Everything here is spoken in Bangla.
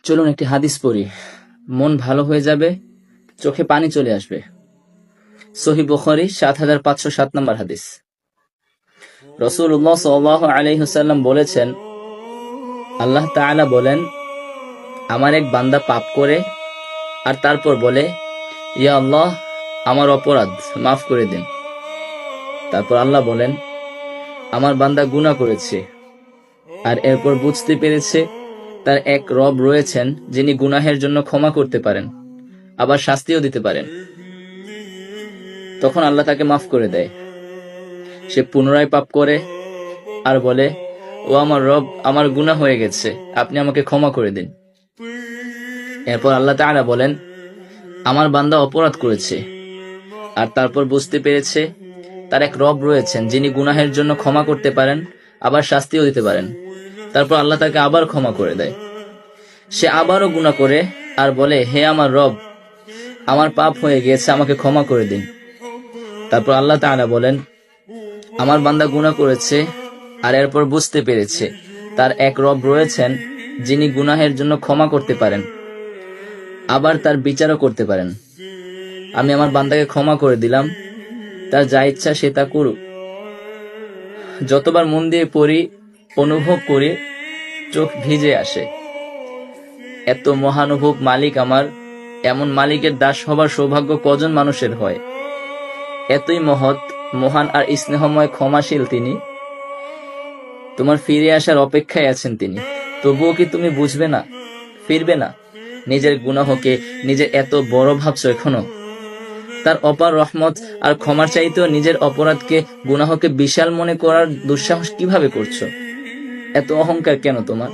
চলুন একটি হাদিস পড়ি, মন ভালো হয়ে যাবে, চোখে পানি চলে আসবে। সহিহ বুখারী ৭৫০৭ নম্বর হাদিস। রাসূলুল্লাহ সাল্লাল্লাহু আলাইহি ওয়াসাল্লাম বলেছেন, আল্লাহ তাআলা বলেন, আমার এক বান্দা পাপ করে আর তারপর বলে, ইয়া আল্লাহ, আমার অপরাধ মাফ করে দিন। তারপর আল্লাহ বলেন, আমার বান্দা গুনাহ করেছে আর এরপর বুঝতে পেরেছে তার এক রব রয়েছেন যিনি গুনাহের জন্য ক্ষমা করতে পারেন, আবার শাস্তিও দিতে পারেন। তখন আল্লাহ তাকে মাফ করে দেয়। সে পুনরায় পাপ করে আর বলে, ও আমার রব, আমার গুনাহ হয়ে গেছে, আপনি আমাকে ক্ষমা করে দিন। এরপর আল্লাহ তাআলা বলেন, আমার বান্দা অপরাধ করেছে আর তারপর বুঝতে পেরেছে তার এক রব রয়েছেন যিনি গুনাহের জন্য ক্ষমা করতে পারেন, আবার শাস্তিও দিতে পারেন। তারপর আল্লাহ তাকে আবার ক্ষমা করে দেয়। সে আবারও গুনাহ করে আর বলে, হে আমার রব, আমার পাপ হয়ে গিয়েছে, আমাকে ক্ষমা করে দিন। তারপর আল্লাহ তাআলা বলেন, আমার বান্দা গুনাহ করেছে আর এরপর বুঝতে পেরেছে তার এক রব রয়েছেন যিনি গুনাহের জন্য ক্ষমা করতে পারেন, আবার তার বিচারও করতে পারেন। আমি আমার বান্দাকে ক্ষমা করে দিলাম, তার যা ইচ্ছা সে তা করুক। যতবার মন দিয়ে পড়ি, অনুভব করি, চোখ ভিজে আসে। এত মহানুভব মালিক আমার, এমন মালিকের দাস হবার সৌভাগ্য কজন মানুষের হয়? এতই মহৎ, মহান আর স্নেহময়, ক্ষমাশীল তিনি। তোমার ফিরে আসার অপেক্ষায় আছেন তিনি। তবুও কি তুমি বুঝবে না, ফিরবে না? নিজের গুনাহকে নিজের এত বড় ভাবছো এখনো? তার অপার রহমত আর ক্ষমার চাইতেও নিজের অপরাধকে, গুনাহকে বিশাল মনে করার দুঃসাহস কিভাবে করছো? এত অহংকার কেন তোমার?